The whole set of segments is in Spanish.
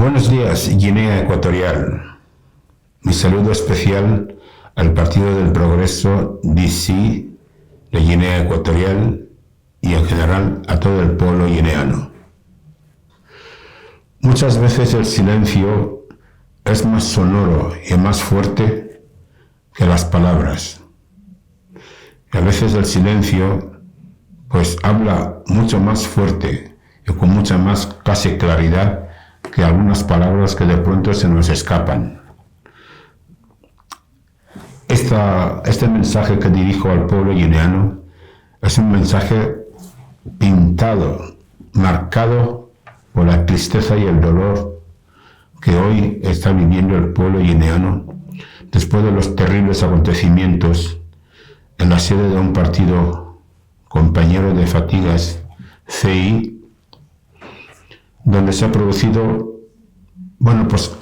Buenos días, Guinea Ecuatorial. Mi saludo especial al Partido del Progreso DC de Guinea Ecuatorial y en general a todo el pueblo guineano. Muchas veces el silencio es más sonoro y más fuerte que las palabras. Y a veces el silencio pues habla mucho más fuerte y con mucha más casi claridad que algunas palabras que de pronto se nos escapan. Este mensaje que dirijo al pueblo guineano es un mensaje pintado, marcado por la tristeza y el dolor que hoy está viviendo el pueblo guineano después de los terribles acontecimientos en la sede de un partido compañero de fatigas, CI, donde se ha producido,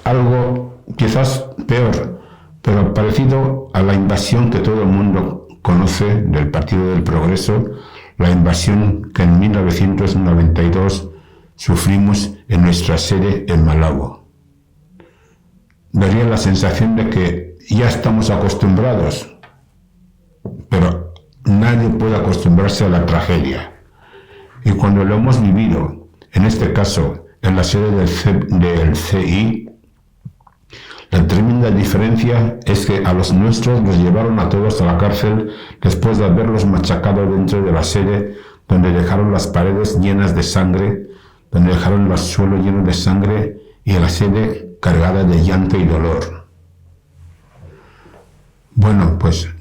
algo quizás peor, pero parecido a la invasión que todo el mundo conoce del Partido del Progreso, la invasión que en 1992 sufrimos en nuestra sede en Malabo. Daría la sensación de que ya estamos acostumbrados, pero nadie puede acostumbrarse a la tragedia. Y cuando lo hemos vivido, en este caso, en la sede del CI, la tremenda diferencia es que a los nuestros los llevaron a todos a la cárcel después de haberlos machacado dentro de la sede, donde dejaron las paredes llenas de sangre, donde dejaron el suelo lleno de sangre y la sede cargada de llanto y dolor.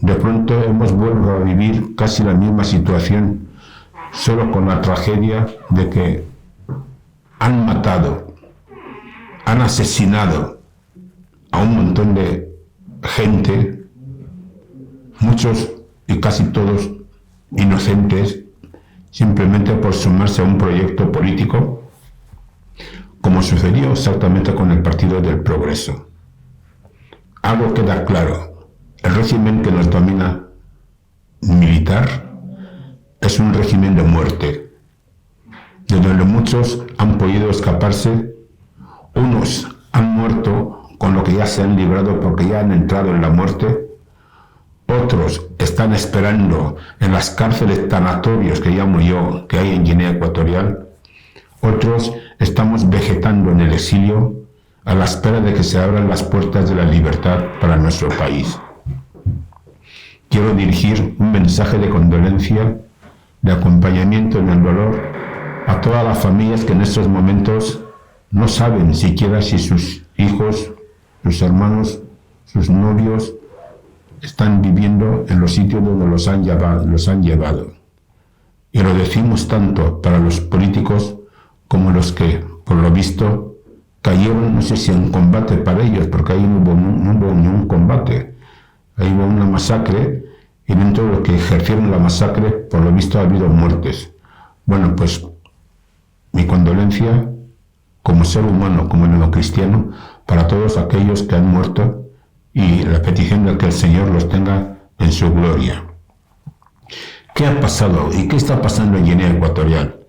De pronto hemos vuelto a vivir casi la misma situación, solo con la tragedia de que han matado, han asesinado a un montón de gente, muchos y casi todos inocentes, simplemente por sumarse a un proyecto político, como sucedió exactamente con el Partido del Progreso. Algo queda claro: el régimen que nos domina militar es un régimen de muerte, de donde muchos han podido escaparse. Unos han muerto con lo que ya se han librado porque ya han entrado en la muerte. Otros están esperando en las cárceles tanatorios que llamo yo, que hay en Guinea Ecuatorial. Otros estamos vegetando en el exilio a la espera de que se abran las puertas de la libertad para nuestro país. Quiero dirigir un mensaje de condolencia, de acompañamiento en el dolor a todas las familias que en estos momentos no saben siquiera si sus hijos, sus hermanos, sus novios están viviendo en los sitios donde los han llevado. Y lo decimos tanto para los políticos como los que, por lo visto, cayeron, no sé si en combate para ellos, porque ahí no hubo ni un combate. Ahí hubo una masacre, y dentro de los que ejercieron la masacre, por lo visto, ha habido muertes. Mi condolencia como ser humano, como neocristiano, para todos aquellos que han muerto, y la petición de que el Señor los tenga en su gloria. ¿Qué ha pasado y qué está pasando en Guinea Ecuatorial?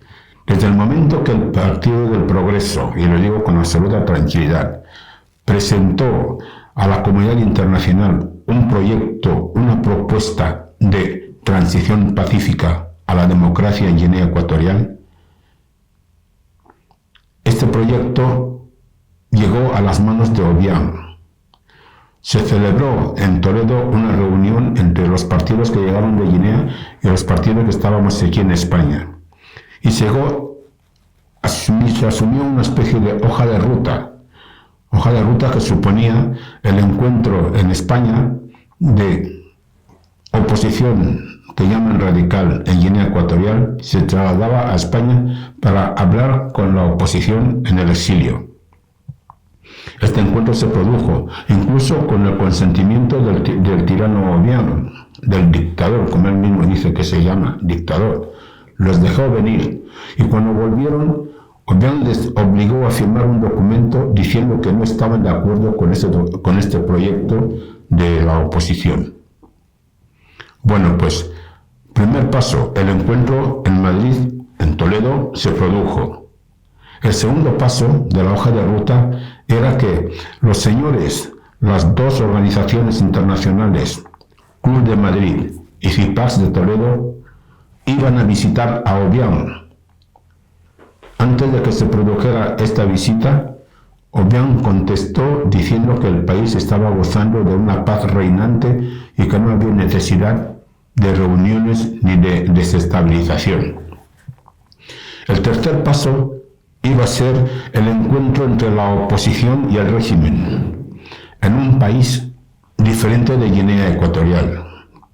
Desde el momento que el Partido del Progreso, y lo digo con absoluta tranquilidad, presentó a la comunidad internacional un proyecto, una propuesta de transición pacífica a la democracia en Guinea Ecuatorial, este proyecto llegó a las manos de Obiang. Se celebró en Toledo una reunión entre los partidos que llegaron de Guinea y los partidos que estábamos aquí en España. Y se asumió una especie de hoja de ruta que suponía el encuentro en España de oposición que llaman radical en Guinea Ecuatorial. Se trasladaba a España para hablar con la oposición en el exilio. Este encuentro se produjo incluso con el consentimiento del tirano Obiang, del dictador, como él mismo dice que se llama, dictador. Los dejó venir, y cuando volvieron, Obiang les obligó a firmar un documento diciendo que no estaban de acuerdo con este proyecto de la oposición. Primer paso, el encuentro en Madrid, en Toledo, se produjo. El segundo paso de la hoja de ruta era que los señores, las dos organizaciones internacionales, Club de Madrid y CIPAX de Toledo, iban a visitar a Obiang. Antes de que se produjera esta visita, Obiang contestó diciendo que el país estaba gozando de una paz reinante y que no había necesidad de reuniones ni de desestabilización. El tercer paso iba a ser el encuentro entre la oposición y el régimen en un país diferente de Guinea Ecuatorial.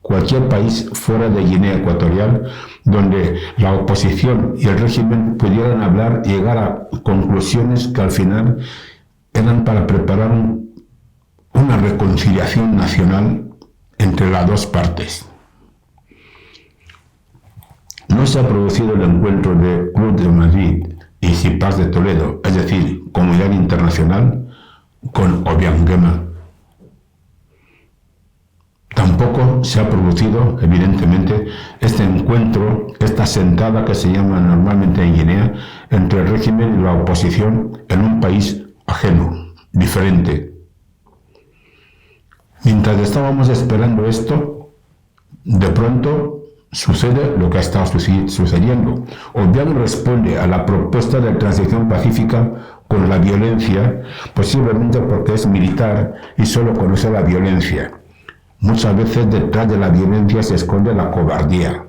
Cualquier país fuera de Guinea Ecuatorial donde la oposición y el régimen pudieran hablar y llegar a conclusiones que al final eran para preparar una reconciliación nacional entre las dos partes. No se ha producido el encuentro de Club de Madrid y CIPAX de Toledo, es decir, Comunidad Internacional, con Obiang Nguema. Tampoco se ha producido, evidentemente, este encuentro, esta sentada que se llama normalmente en Guinea, entre el régimen y la oposición en un país ajeno, diferente. Mientras estábamos esperando esto, de pronto sucede lo que ha estado sucediendo. Obiang responde a la propuesta de transición pacífica con la violencia, posiblemente porque es militar y solo conoce la violencia. Muchas veces detrás de la violencia se esconde la cobardía,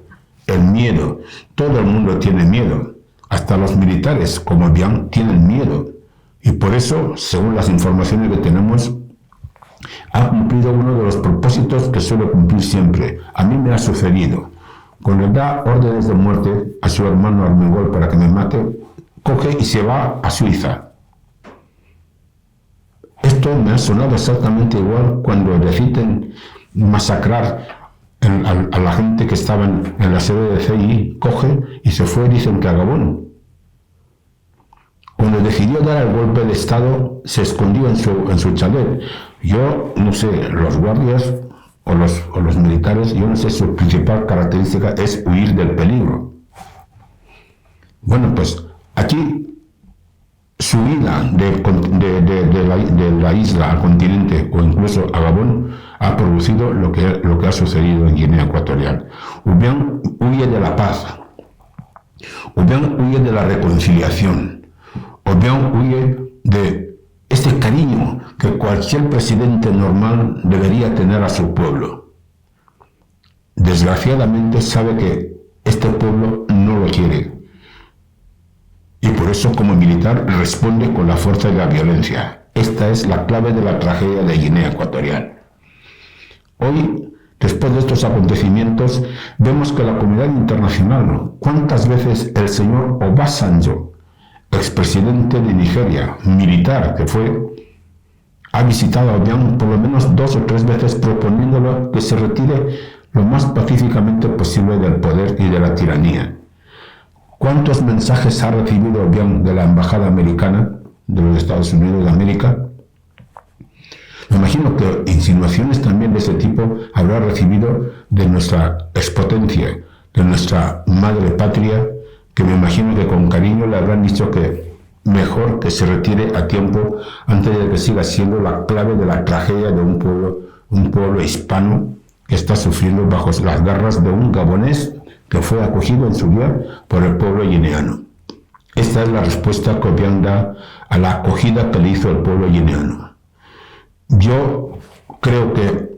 el miedo. Todo el mundo tiene miedo, hasta los militares, como Obiang, tienen miedo. Y por eso, según las informaciones que tenemos, ha cumplido uno de los propósitos que suele cumplir siempre. A mí me ha sucedido. Cuando da órdenes de muerte a su hermano Armengol para que me mate, coge y se va a Suiza. Esto me ha sonado exactamente igual cuando deciden masacrar a la gente que estaba en la sede de CI, coge y se fue, dicen que a Gabón. Cuando decidió dar el golpe de Estado, se escondió en su chalet. Yo no sé, los guardias o los militares, yo no sé, su principal característica es huir del peligro. Bueno, pues aquí su huida de la isla al continente o incluso a Gabón ha producido lo que ha sucedido en Guinea Ecuatorial. Obiang huye de la paz, Obiang huye de la reconciliación, Obiang huye de este cariño que cualquier presidente normal debería tener a su pueblo. Desgraciadamente sabe que este pueblo no lo quiere. Y por eso, como militar, responde con la fuerza y la violencia. Esta es la clave de la tragedia de Guinea Ecuatorial. Hoy, después de estos acontecimientos, vemos que la comunidad internacional, ¿cuántas veces el señor Obasanjo, expresidente de Nigeria, militar que fue, ha visitado a Obiang por lo menos 2 o 3 veces proponiéndole que se retire lo más pacíficamente posible del poder y de la tiranía? ¿Cuántos mensajes ha recibido Obiang de la Embajada Americana, de los Estados Unidos de América? Me imagino que insinuaciones también de ese tipo habrá recibido de nuestra expotencia, de nuestra madre patria, que me imagino que con cariño le habrán dicho que mejor que se retire a tiempo antes de que siga siendo la clave de la tragedia de un pueblo hispano que está sufriendo bajo las garras de un gabonés que fue acogido en su día por el pueblo guineano. Esta es la respuesta que Obiang da a la acogida que le hizo el pueblo guineano. Yo creo que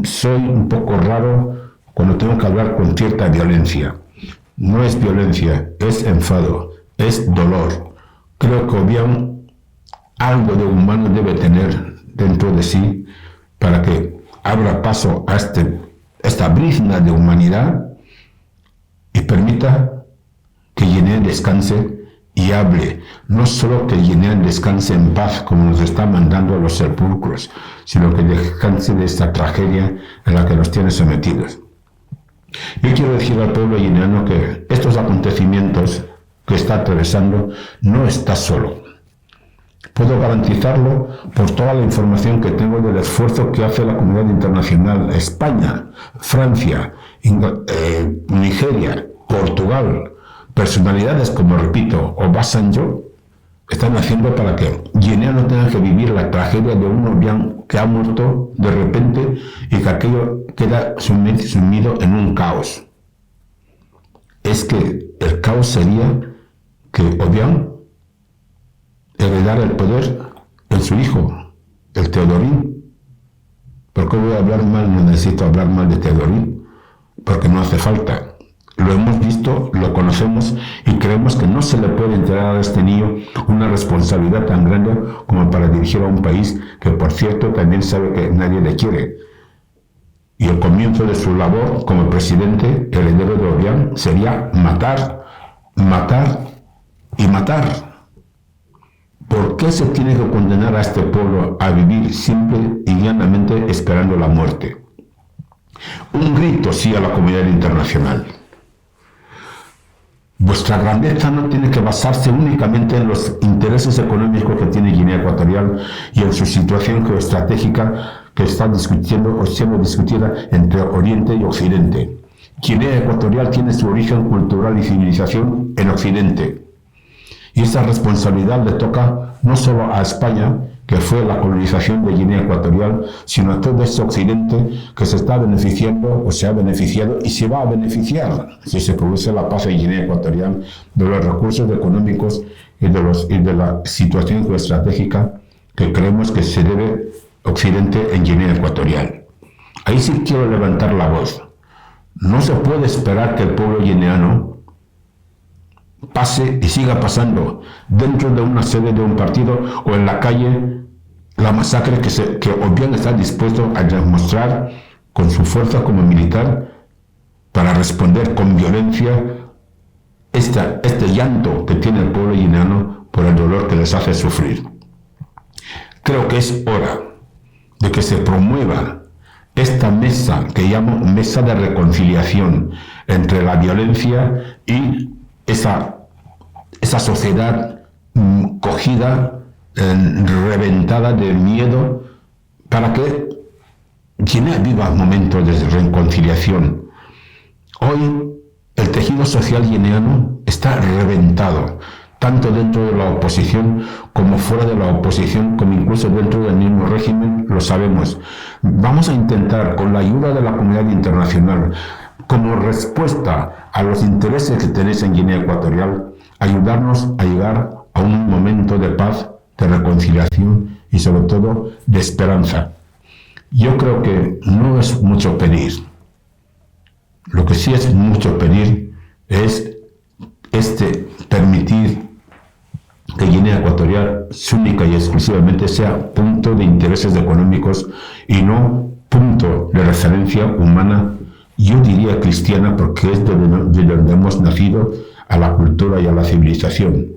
soy un poco raro cuando tengo que hablar con cierta violencia. No es violencia, es enfado, es dolor. Creo que Obiang algo de humano debe tener dentro de sí para que abra paso a esta brizna de humanidad y permita que Guinea descanse y hable, no solo que Guinea descanse en paz como nos está mandando a los sepulcros, sino que descanse de esta tragedia en la que nos tiene sometidos. Yo quiero decir al pueblo guineano que estos acontecimientos que está atravesando no está solo. Puedo garantizarlo por toda la información que tengo del esfuerzo que hace la comunidad internacional, España, Francia, Nigeria, Portugal, personalidades como, repito, Obasanjo, están haciendo para que Guinea no tenga que vivir la tragedia de un Obiang que ha muerto de repente y que aquello queda sumido en un caos. Es que el caos sería que Obiang heredara el poder en su hijo, el Teodorín. ¿Por qué voy a hablar mal? No necesito hablar mal de Teodorín, porque no hace falta. Lo hemos visto, lo conocemos y creemos que no se le puede entregar a este niño una responsabilidad tan grande como para dirigir a un país que, por cierto, también sabe que nadie le quiere. Y el comienzo de su labor como presidente, heredero de Obiang, sería matar, matar y matar. ¿Por qué se tiene que condenar a este pueblo a vivir simple y llanamente esperando la muerte? Un grito sí a la comunidad internacional. Vuestra grandeza no tiene que basarse únicamente en los intereses económicos que tiene Guinea Ecuatorial y en su situación geoestratégica que está discutiendo o siendo discutida entre Oriente y Occidente. Guinea Ecuatorial tiene su origen cultural y civilización en Occidente. Y esa responsabilidad le toca no solo a España, que fue la colonización de Guinea Ecuatorial, sino a todo ese occidente que se está beneficiando o se ha beneficiado y se va a beneficiar si se produce la paz en Guinea Ecuatorial de los recursos económicos y de la situación geoestratégica que creemos que se debe Occidente en Guinea Ecuatorial. Ahí sí quiero levantar la voz. No se puede esperar que el pueblo guineano pase y siga pasando dentro de una sede de un partido o en la calle la masacre que Obiang está dispuesto a demostrar con su fuerza como militar para responder con violencia este llanto que tiene el pueblo guineano por el dolor que les hace sufrir. Creo que es hora de que se promueva esta mesa que llamo mesa de reconciliación entre la violencia y esa sociedad cogida, reventada de miedo, para que Guinea viva momentos de reconciliación. Hoy el tejido social guineano está reventado, tanto dentro de la oposición como fuera de la oposición, como incluso dentro del mismo régimen, lo sabemos. Vamos a intentar, con la ayuda de la comunidad internacional, como respuesta a los intereses que tenéis en Guinea Ecuatorial, ayudarnos a llegar a un momento de paz, de reconciliación y sobre todo de esperanza. Yo creo que no es mucho pedir. Lo que sí es mucho pedir es permitir que Guinea Ecuatorial única y exclusivamente sea punto de intereses económicos y no punto de referencia humana, yo diría cristiana, porque es de donde hemos nacido, a la cultura y a la civilización.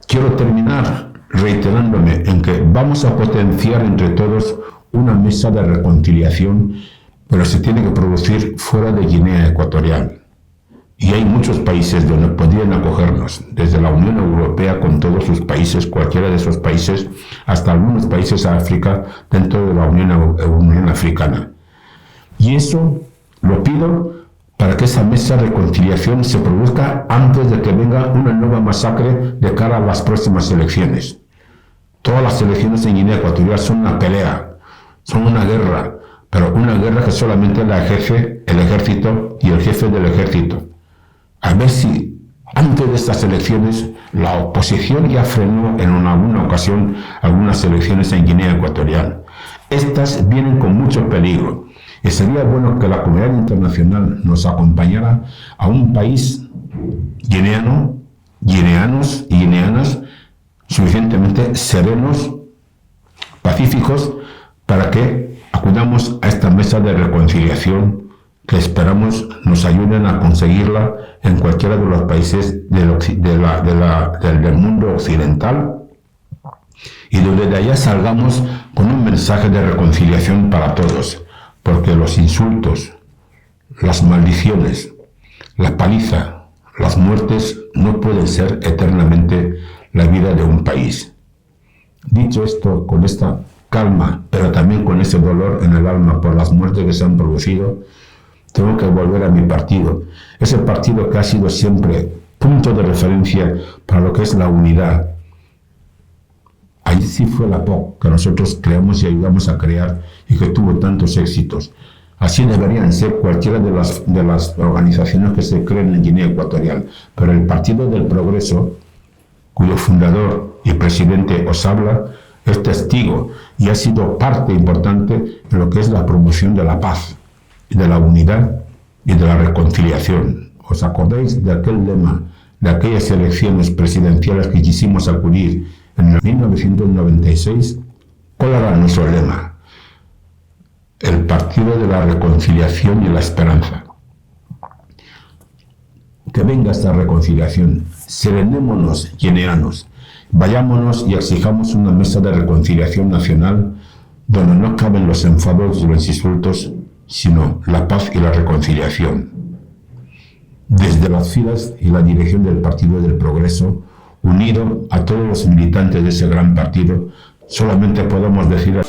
Quiero terminar reiterándome en que vamos a potenciar entre todos una mesa de reconciliación, pero se tiene que producir fuera de Guinea Ecuatorial. Y hay muchos países donde podrían acogernos, desde la Unión Europea con todos sus países, cualquiera de esos países, hasta algunos países de África dentro de la Unión Africana. Y eso lo pido para que esa mesa de reconciliación se produzca antes de que venga una nueva masacre de cara a las próximas elecciones. Todas las elecciones en Guinea Ecuatorial son una pelea, son una guerra, pero una guerra que solamente la ejerce el ejército y el jefe del ejército. A ver si antes de estas elecciones la oposición ya frenó en alguna ocasión algunas elecciones en Guinea Ecuatorial. Estas vienen con mucho peligro y sería bueno que la comunidad internacional nos acompañara a un país guineanos y guineanas suficientemente serenos, pacíficos, para que acudamos a esta mesa de reconciliación que esperamos nos ayuden a conseguirla en cualquiera de los países del mundo occidental, y donde de allá salgamos con un mensaje de reconciliación para todos, porque los insultos, las maldiciones, la paliza, las muertes no pueden ser eternamente la vida de un país. Dicho esto, con esta calma, pero también con ese dolor en el alma por las muertes que se han producido, tengo que volver a mi partido. Ese partido que ha sido siempre punto de referencia para lo que es la unidad, Ahí sí fue la POC que nosotros creamos y ayudamos a crear y que tuvo tantos éxitos. Así deberían ser cualquiera de las organizaciones que se creen en Guinea Ecuatorial. Pero el Partido del Progreso, cuyo fundador y presidente os habla, es testigo y ha sido parte importante en lo que es la promoción de la paz, de la unidad y de la reconciliación. ¿Os acordáis de aquel lema, de aquellas elecciones presidenciales que quisimos acudir en 1996? ¿Cuál era nuestro lema? El Partido de la Reconciliación y la Esperanza. Que venga esta reconciliación. Serenémonos, guineanos. Vayámonos y exijamos una mesa de reconciliación nacional donde no caben los enfados y los insultos, sino la paz y la reconciliación. Desde las filas y la dirección del Partido del Progreso, unido a todos los militantes de ese gran partido, solamente podemos decir